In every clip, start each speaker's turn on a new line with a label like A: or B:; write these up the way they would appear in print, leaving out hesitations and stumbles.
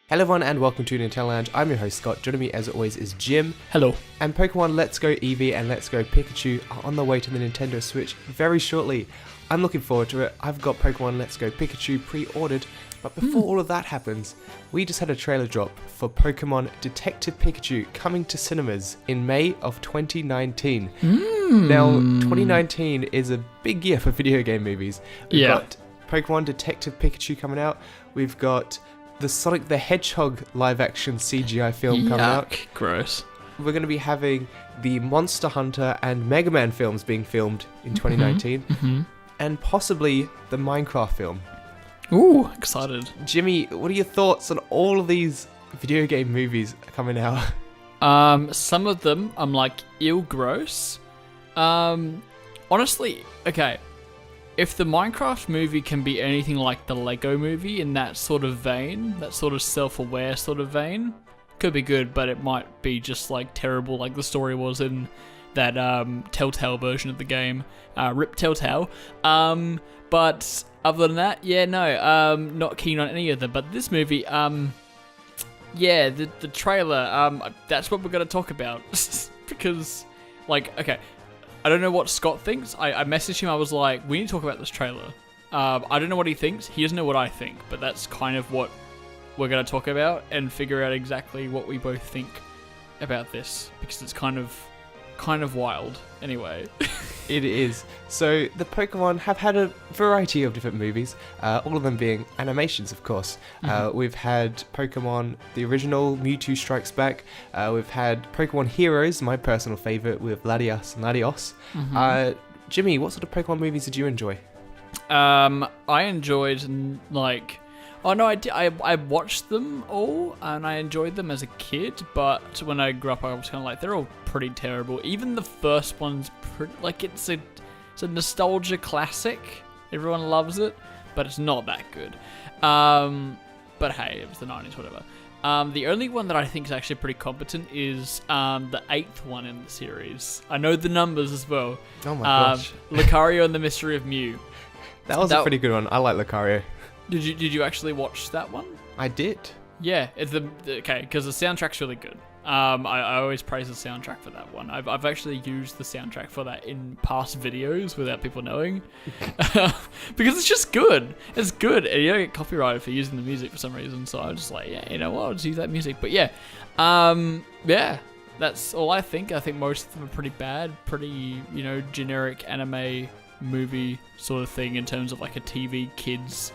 A: Hello everyone and welcome to Nintendo Lounge. I'm your host Scott. Joining me as always is Jim.
B: Hello.
A: And Pokemon Let's Go Eevee and Let's Go Pikachu are on the way to the Nintendo Switch very shortly. I'm looking forward to it. I've got Pokemon Let's Go Pikachu pre-ordered. But before all of that happens, we just had a trailer drop for Pokemon Detective Pikachu coming to cinemas in May of 2019. Now, 2019 is a big year for video game movies. We've got Pokemon Detective Pikachu coming out. We've got the Sonic the Hedgehog live-action CGI film coming out.
B: Gross.
A: We're going to be having the Monster Hunter and Mega Man films being filmed in 2019. And possibly the Minecraft film.
B: Ooh, excited.
A: Jimmy, what are your thoughts on all of these video game movies coming out?
B: Some of them I'm like, ew, gross. Honestly, okay. If the Minecraft movie can be anything like the Lego movie in that sort of vein, that sort of self-aware sort of vein, could be good, but it might be just like terrible like the story was in that Telltale version of the game. Rip Telltale. But other than that, not keen on any of them. But this movie, the trailer, that's what we're going to talk about. Because, like, okay, I don't know what Scott thinks. I messaged him, I was like, we need to talk about this trailer. I don't know what he thinks. He doesn't know what I think. But that's kind of what we're going to talk about and figure out exactly what we both think about this. Because it's kind of wild. Anyway.
A: It is. So the Pokemon have had a variety of different movies, all of them being animations, of course. We've had Pokemon, the original, Mewtwo Strikes Back. We've had Pokemon Heroes, my personal favourite, with Latias and Latios. Jimmy, what sort of Pokemon movies did you enjoy?
B: I enjoyed, like... Oh no, I watched them all and I enjoyed them as a kid, but when I grew up I was kind of like, they're all pretty terrible. Even the first one's pretty, like it's a nostalgia classic. Everyone loves it, but it's not that good. But hey, it was the 90s, whatever. The only one that I think is actually pretty competent is the 8th one in the series. I know the numbers as well.
A: Oh my gosh.
B: Lucario and the Mystery of Mew.
A: That was a pretty good one. I like Lucario.
B: Did you actually watch that one?
A: I did.
B: Yeah, it's okay, because the soundtrack's really good. I always praise the soundtrack for that one. I've actually used the soundtrack for that in past videos without people knowing, because it's just good. It's good, and you don't get copyrighted for using the music for some reason. So I'm just like, yeah, you know what, I'll just use that music. But yeah, that's all I think. I think most of them are pretty bad, pretty generic anime movie sort of thing in terms of like a TV kids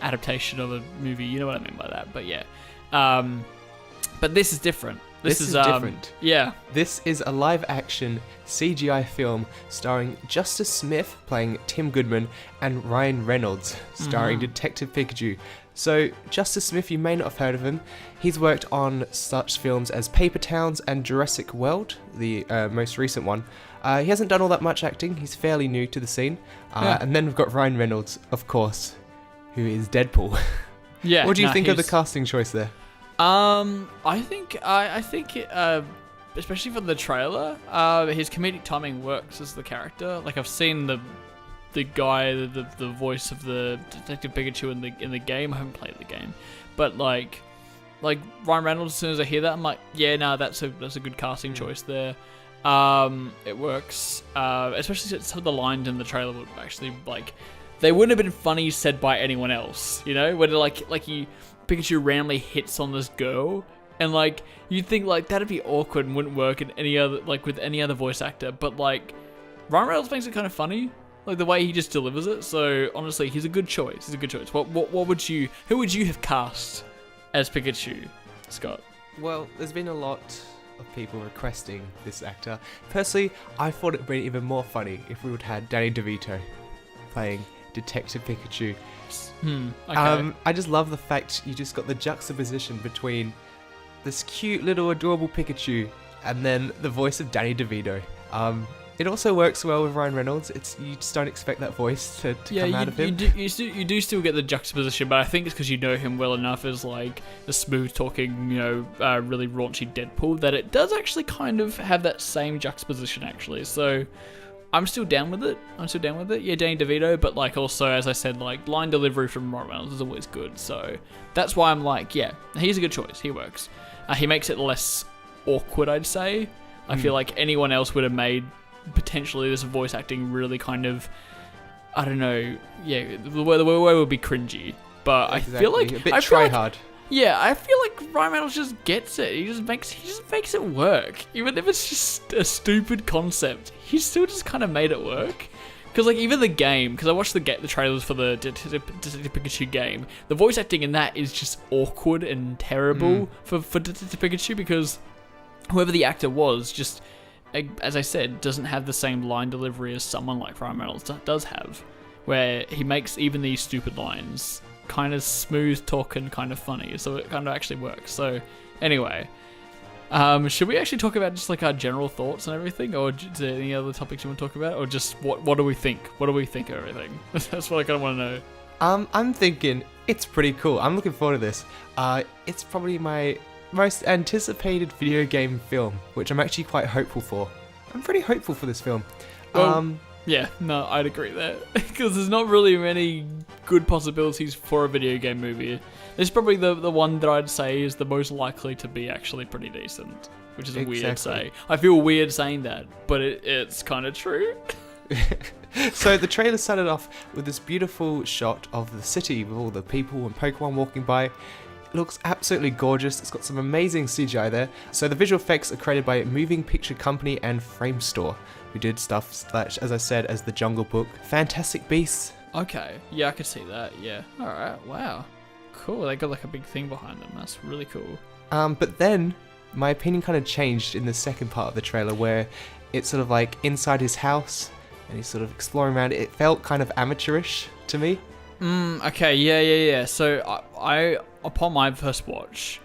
B: adaptation of a movie, you know what I mean by that. But yeah, but this is different.
A: This is different.
B: Yeah,
A: this is a live-action CGI film starring Justice Smith playing Tim Goodman and Ryan Reynolds starring Detective Pikachu. So Justice Smith, you may not have heard of him. He's worked on such films as Paper Towns and Jurassic World, the most recent one. He hasn't done all that much acting. He's fairly new to the scene. And then we've got Ryan Reynolds, of course, who is Deadpool. Yeah. What do you think of the casting choice there?
B: I think especially for the trailer, his comedic timing works as the character. Like I've seen the guy, the voice of the Detective Pikachu in the game. I haven't played the game, but like Ryan Reynolds. As soon as I hear that, I'm like, yeah, no, that's a good casting choice there. It works. Especially some of the lines in the trailer would actually like. They wouldn't have been funny said by anyone else, when Pikachu randomly hits on this girl, and like you'd think like that'd be awkward and wouldn't work in any other with any other voice actor, but like Ryan Reynolds makes it kind of funny, like the way he just delivers it. So honestly, he's a good choice. Who would you have cast as Pikachu, Scott?
A: Well, there's been a lot of people requesting this actor. Personally, I thought it'd be even more funny if we would have had Danny DeVito playing Detective Pikachu.
B: Okay.
A: I just love the fact you just got the juxtaposition between this cute little adorable Pikachu and then the voice of Danny DeVito. It also works well with Ryan Reynolds. You just don't expect that voice to come out of him.
B: You do still get the juxtaposition, but I think it's because you know him well enough as like the smooth talking, really raunchy Deadpool, that it does actually kind of have that same juxtaposition actually. So I'm still down with it. Yeah, Danny DeVito, but like also, as I said, like line delivery from Ryan Reynolds is always good. So that's why I'm like, yeah, he's a good choice. He works. He makes it less awkward, I'd say. I feel like anyone else would have made potentially this voice acting really kind of, I don't know, yeah, the way would be cringy. But
A: Exactly.
B: I feel like
A: a bit try hard.
B: Yeah, I feel like Ryan Reynolds just gets it. He just makes it work. Even if it's just a stupid concept, he still just kind of made it work. Because like even the game, because I watched the trailers for the Detective Pikachu game, the voice acting in that is just awkward and terrible for Detective Pikachu, because whoever the actor was, just as I said, doesn't have the same line delivery as someone like Ryan Reynolds does have, where he makes even these stupid lines kind of smooth talk and kind of funny, so it kind of actually works. So anyway, should we actually talk about just like our general thoughts and everything, or is there any other topics you want to talk about, or just what do we think of everything? That's what I kind of want to know.
A: I'm thinking it's pretty cool. I'm looking forward to this. It's probably my most anticipated video game film, which I'm actually quite hopeful for. I'm pretty hopeful for this film.
B: Well, yeah, no, I'd agree there. Because there's not really many good possibilities for a video game movie. This is probably the one that I'd say is the most likely to be actually pretty decent. Which is weird to say. I feel weird saying that, but it's kind of true.
A: So the trailer started off with this beautiful shot of the city with all the people and Pokemon walking by. It looks absolutely gorgeous. It's got some amazing CGI there. So the visual effects are created by Moving Picture Company and Framestore, who did stuff such, as I said, as The Jungle Book, Fantastic Beasts.
B: Okay, yeah, I could see that, yeah. Alright, wow. Cool, they got like a big thing behind them. That's really cool.
A: But then, my opinion kind of changed in the second part of the trailer, where it's sort of like inside his house, and he's sort of exploring around it. It felt kind of amateurish to me.
B: Okay, yeah. So I upon my first watch,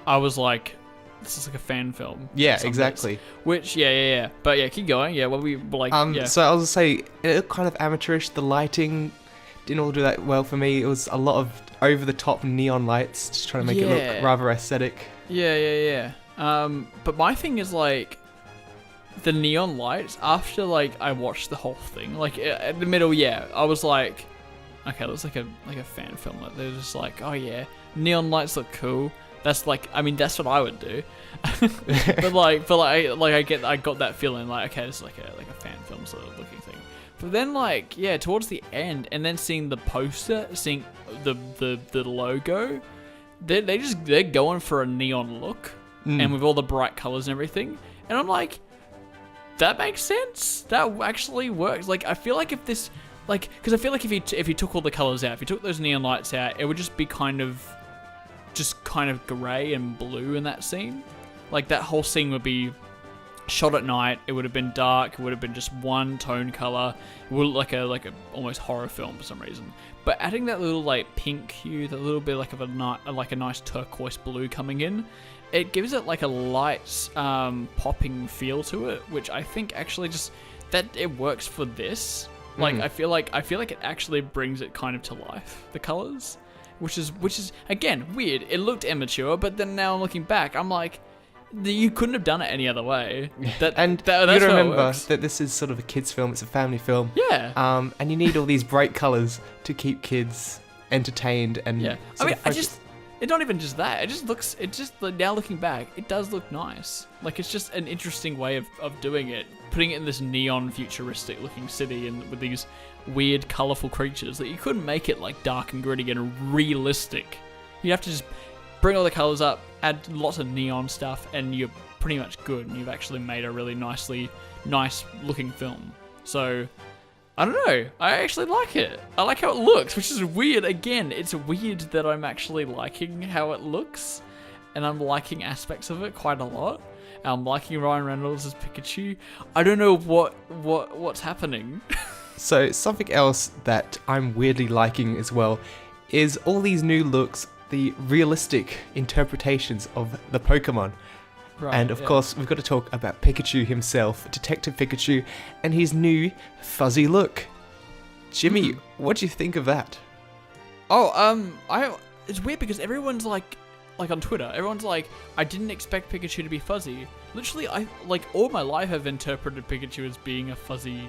B: I was like, this is like a fan film.
A: Yeah, exactly.
B: Which, yeah. But yeah, keep going. Yeah, what we like. Yeah.
A: So I was say it looked kind of amateurish. The lighting didn't all do that well for me. It was a lot of over the top neon lights, just trying to make it look rather aesthetic.
B: Yeah. But my thing is like the neon lights. After like I watched the whole thing, like at the middle, I was like, okay, it looks like a fan film. Like they're just like, oh yeah, neon lights look cool. That's like, I mean, that's what I would do. but I got that feeling like, okay, this is like a fan film sort of looking thing. But then like, yeah, towards the end, and then seeing the poster, seeing the logo, they're going for a neon look, and with all the bright colors and everything. And I'm like, that makes sense. That actually works. Like, I feel like if this, like, because I feel like if you took all the colors out, if you took those neon lights out, it would just be kind of grey and blue in that scene. Like that whole scene would be shot at night. It would have been dark. It would have been just one tone color. It would look like a almost horror film for some reason. But adding that little like pink hue, that little bit like of a nice turquoise blue coming in, it gives it like a light popping feel to it, which I think actually just that it works for this. Like I feel like it actually brings it kind of to life, the colors. Which is again weird. It looked immature, but then now I'm looking back, I'm like, you couldn't have done it any other way.
A: That's you gotta remember that this is sort of a kids' film. It's a family film.
B: Yeah.
A: And you need all these bright colors to keep kids entertained and
B: I mean, it's not even just that. Now looking back, it does look nice. Like it's just an interesting way of doing it, putting it in this neon futuristic looking city and with these weird colourful creatures that you couldn't make it like dark and gritty and realistic. You have to just bring all the colours up, add lots of neon stuff, and you're pretty much good, and you've actually made a really nice looking film. So I don't know, I actually like it. I like how it looks, which is weird. Again, it's weird that I'm actually liking how it looks, and I'm liking aspects of it quite a lot. I'm liking Ryan Reynolds as Pikachu. I don't know what's happening.
A: So something else that I'm weirdly liking as well is all these new looks, the realistic interpretations of the Pokemon.
B: Right,
A: and of course, we've got to talk about Pikachu himself, Detective Pikachu, and his new fuzzy look. Jimmy, what do you think of that?
B: Oh, it's weird because everyone's like like on Twitter, everyone's like, I didn't expect Pikachu to be fuzzy. Literally, I like all my life I've interpreted Pikachu as being a fuzzy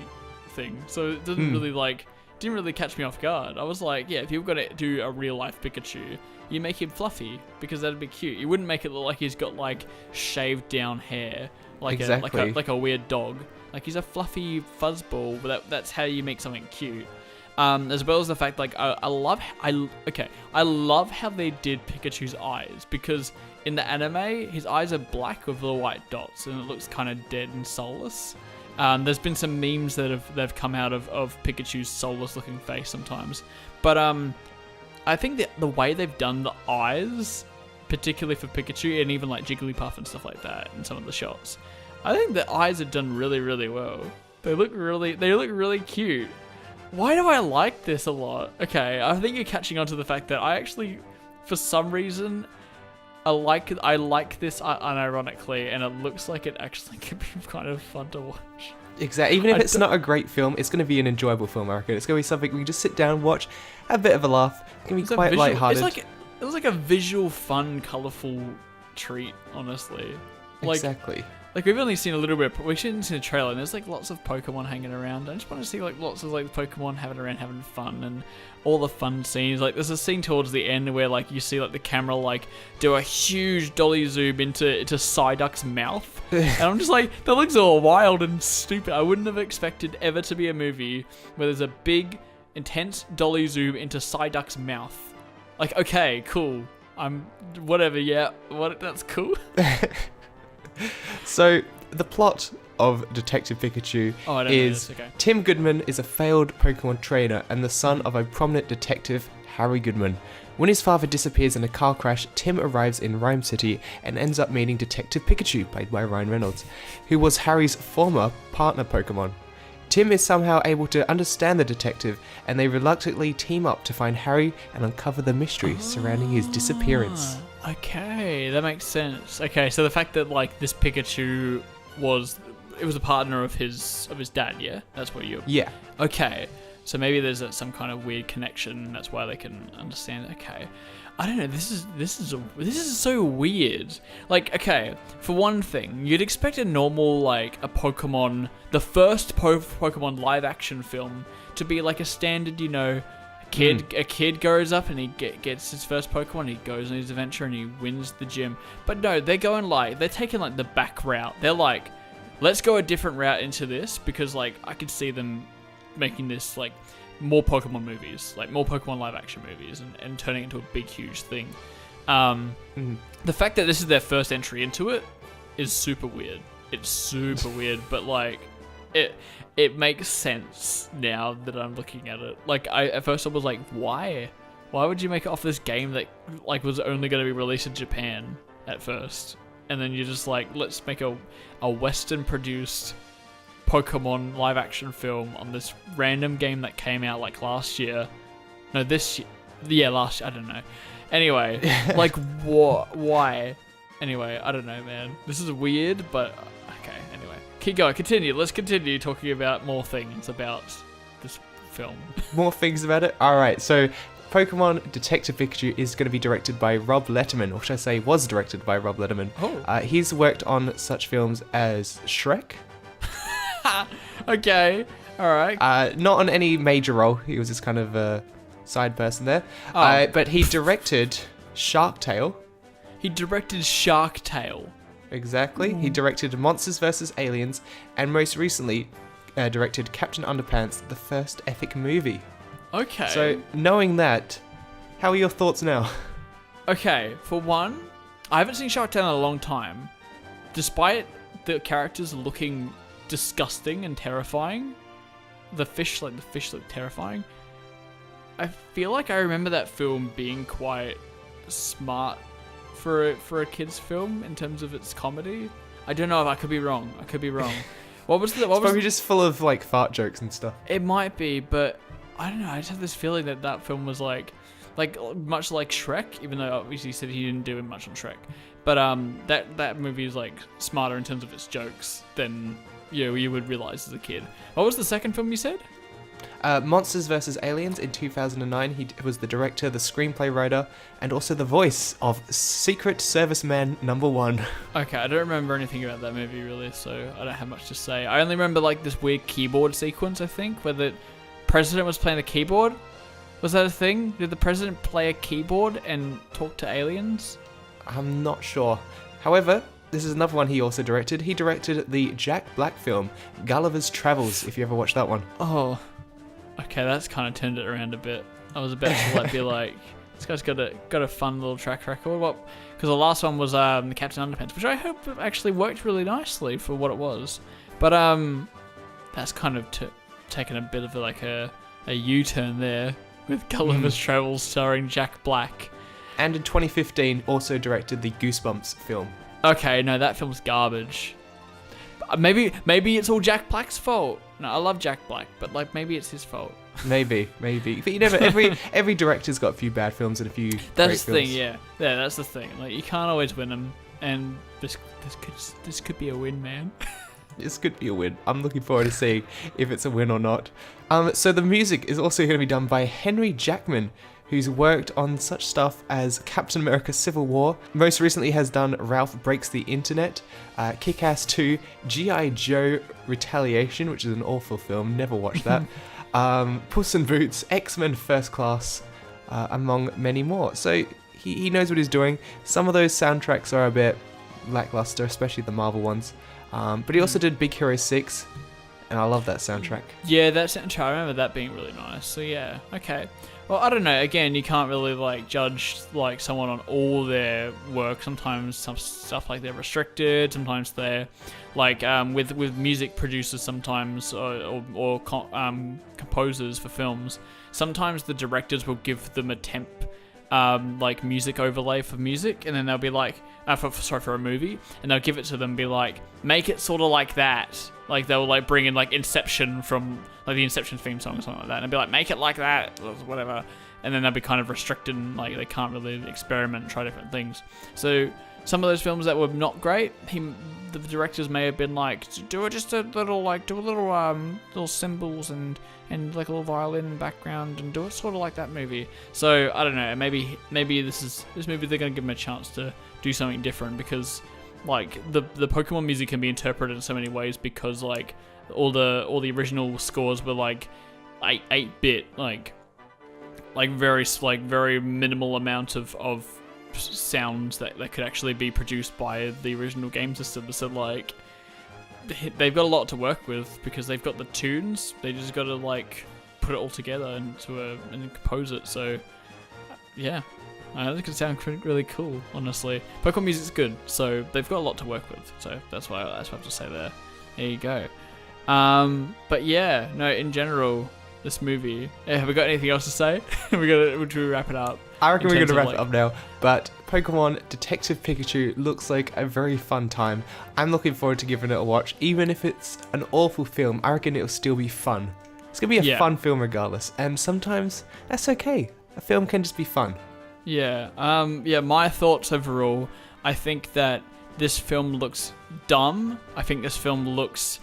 B: thing, so it didn't really catch me off guard. I was like, yeah, if you were gonna do a real life Pikachu, you make him fluffy because that'd be cute. You wouldn't make it look like he's got like shaved down hair, like a weird dog. Like he's a fluffy fuzzball, but that's how you make something cute. As well as the fact, like, I love how they did Pikachu's eyes, because in the anime, his eyes are black with little white dots, and it looks kind of dead and soulless. There's been some memes that have come out of Pikachu's soulless looking face sometimes, but I think that the way they've done the eyes, particularly for Pikachu and even like Jigglypuff and stuff like that in some of the shots, I think the eyes are done really, really well. They look really cute. Why do I like this a lot? Okay, I think you're catching on to the fact that I actually, for some reason, I like this unironically, and it looks like it actually could be kind of fun to watch.
A: Exactly. Even if it's not a great film, it's going to be an enjoyable film, I reckon. It's going to be something we can just sit down, watch, have a bit of a laugh. It can be quite lighthearted.
B: It was like a visual, fun, colourful treat, honestly.
A: Exactly.
B: Like, we've only seen a little bit, we've seen a trailer, and there's like lots of Pokemon hanging around. I just want to see like lots of like Pokemon having fun, and all the fun scenes. Like, there's a scene towards the end where like you see like the camera like do a huge dolly zoom into Psyduck's mouth, and I'm just like, that looks all wild and stupid. I wouldn't have expected ever to be a movie where there's a big, intense dolly zoom into Psyduck's mouth. Like, okay, cool. That's cool.
A: So, the plot of Detective Pikachu is Tim Goodman is a failed Pokemon trainer and the son of a prominent detective, Harry Goodman. When his father disappears in a car crash, Tim arrives in Rhyme City and ends up meeting Detective Pikachu, played by Ryan Reynolds, who was Harry's former partner Pokemon. Tim is somehow able to understand the detective, and they reluctantly team up to find Harry and uncover the mystery surrounding his disappearance.
B: Okay, that makes sense. Okay, so the fact that like this Pikachu was a partner of his dad, yeah? That's what you...
A: Yeah.
B: Okay, so maybe there's some kind of weird connection, that's why they can understand. Okay. I don't know, this is so weird. Like, okay, for one thing, you'd expect a normal, like, the first Pokemon live action film to be like a standard, you know, a kid goes up and he gets his first Pokemon, he goes on his adventure and he wins the gym. But no, they're taking like the back route. They're like, let's go a different route into this, because like I could see them making this like more Pokemon movies, like more Pokemon live action movies, and turning it into a big huge thing. The fact that this is their first entry into it is super weird. It's super weird, but like it makes sense now that I'm looking at it. Like, at first I was like, why would you make it off this game that like was only going to be released in Japan at first, and then you're just like, let's make a Western produced Pokemon live action film on this random game that came out like last year. No, this year. Yeah, last year. I don't know. Anyway, like, why? Anyway, I don't know, man. This is weird, but okay. Anyway, keep going. Continue. Let's continue talking about more things about this film.
A: More things about it? Alright, so Pokemon Detective Pikachu is going to be directed by Rob Letterman, or should I say was directed by Rob Letterman.
B: Oh.
A: He's worked on such films as Shrek.
B: Okay, alright.
A: Not on any major role. He was just kind of a side person there.
B: Oh.
A: But he directed Shark Tale.
B: He directed Shark Tale.
A: Exactly. He directed Monsters vs. Aliens, and most recently directed Captain Underpants, the first epic movie.
B: Okay.
A: So, knowing that, how are your thoughts now?
B: Okay, for one, I haven't seen Shark Tale in a long time. Despite the characters looking disgusting and terrifying, the fish look terrifying. I feel like I remember that film being quite smart for a kids film in terms of its comedy. I don't know if I could be wrong. What was
A: probably just full of like fart jokes and stuff.
B: It might be, but I don't know. I just have this feeling that film was like much like Shrek, even though obviously he said he didn't do much on Shrek. But that movie is like smarter in terms of its jokes than you would realize as a kid. What was the second film you said?
A: Monsters vs. Aliens in 2009. He was the director, the screenplay writer, and also the voice of Secret Serviceman Number 1.
B: Okay, I don't remember anything about that movie really, so I don't have much to say. I only remember like this weird keyboard sequence, I think, where the president was playing the keyboard. Was that a thing? Did the president play a keyboard and talk to aliens?
A: I'm not sure. However, this is another one he also directed. He directed the Jack Black film, Gulliver's Travels, if you ever watched that one.
B: Oh, okay, that's kind of turned it around a bit. I was about to be like, this guy's got a fun little track record. What? Because the last one was the Captain Underpants, which I hope actually worked really nicely for what it was. But that's kind of taken a bit of a U-turn there with Gulliver's Travels starring Jack Black.
A: And in 2015, also directed the Goosebumps film.
B: Okay, no, that film's garbage. Maybe it's all Jack Black's fault. No, I love Jack Black, but like maybe it's his fault.
A: Maybe. But you never. Every director's got a few bad films and a few
B: That's the
A: great
B: thing,
A: films.
B: yeah. That's the thing. Like you can't always win them, and this could be a win, man.
A: This could be a win. I'm looking forward to seeing if it's a win or not. So the music is also going to be done by Henry Jackman, who's worked on such stuff as Captain America Civil War. Most recently has done Ralph Breaks the Internet, Kick-Ass 2, G.I. Joe Retaliation, which is an awful film, never watched that, Puss in Boots, X-Men First Class, among many more. So he knows what he's doing. Some of those soundtracks are a bit lackluster, especially the Marvel ones. But he also did Big Hero 6, and I love that soundtrack.
B: Yeah, that soundtrack, I remember that being really nice. So yeah, okay. Well, I don't know. Again, you can't really judge someone on all their work. Sometimes some stuff they're restricted. Sometimes they're with music producers. Sometimes or composers for films. Sometimes the directors will give them a temp music overlay for music, and then they'll be for a movie, and they'll give it to them and be like, make it sort of like that. They'll bring in Inception from the Inception theme song or something like that, and be like, make it like that, or whatever. And then they'll be kind of restricted, and they can't really experiment and try different things. So some of those films that were not great, the directors may have been like, do just a little little cymbals and a little violin in the background, and do it sort of like that movie. So I don't know, maybe this movie they're gonna give them a chance to do something different, because the Pokemon music can be interpreted in so many ways, because all the original scores were 8-bit, very minimal amount of sounds that could actually be produced by the original game system. So they've got a lot to work with, because they've got the tunes. They just got to put it all together and compose it. So yeah, I think it could sound really cool. Honestly, Pokemon music's good, so they've got a lot to work with. So that's what I have to say there. There you go. But yeah, no, in general, this movie. Have we got anything else to say? Would we wrap it up?
A: I reckon we're going to wrap it up now. But Pokemon Detective Pikachu looks like a very fun time. I'm looking forward to giving it a watch. Even if it's an awful film, I reckon it'll still be fun. It's going to be a fun film regardless. And sometimes that's okay. A film can just be fun.
B: Yeah. My thoughts overall, I think that this film looks dumb. I think this film looks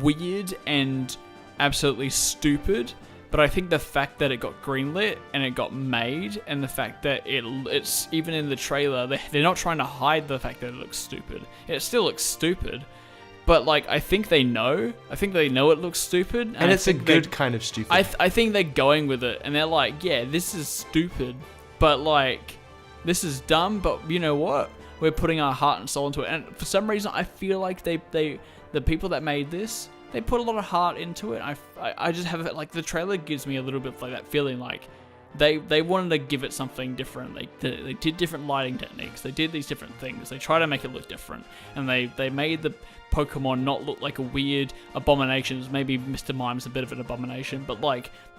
B: weird and absolutely stupid. But I think the fact that it got greenlit and it got made, and the fact that it's even in the trailer, they're not trying to hide the fact that it looks stupid. It still looks stupid, but I think they know. I think they know it looks stupid,
A: and it's a good kind of stupid.
B: I think they're going with it, and they're like, yeah, this is stupid, but this is dumb. But you know what? We're putting our heart and soul into it, and for some reason, I feel like the people that made this, they put a lot of heart into it. I just have it, the trailer gives me a little bit that feeling they wanted to give it something different. They did different lighting techniques. They did these different things. They try to make it look different, and they made the Pokemon not look like a weird abomination. Maybe Mr. Mime's a bit of an abomination, but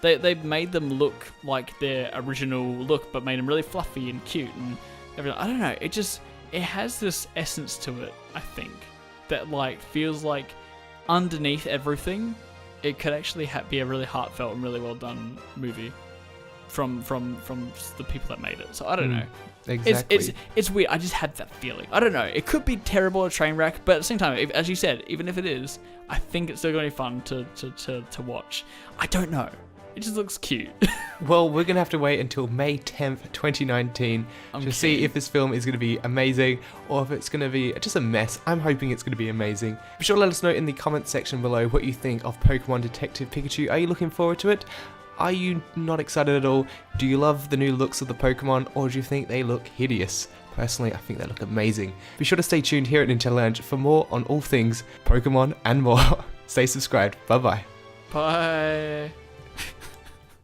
B: they made them look like their original look, but made them really fluffy and cute and everything. I don't know. It has this essence to it, I think, that feels like underneath everything, it could actually be a really heartfelt and really well done movie. from the people that made it. So I don't know.
A: Exactly.
B: It's weird. I just had that feeling. I don't know. It could be terrible, a train wreck, but at the same time, as you said, even if it is, I think it's still going to be fun to watch. I don't know. It just looks cute.
A: Well, we're going to have to wait until May 10th, 2019 to see if this film is going to be amazing or if it's going to be just a mess. I'm hoping it's going to be amazing. Be sure to let us know in the comments section below what you think of Pokemon Detective Pikachu. Are you looking forward to it? Are you not excited at all? Do you love the new looks of the Pokemon, or do you think they look hideous? Personally, I think they look amazing. Be sure to stay tuned here at Nintendo Lounge for more on all things Pokemon and more. Stay subscribed. Bye-bye.
B: Bye.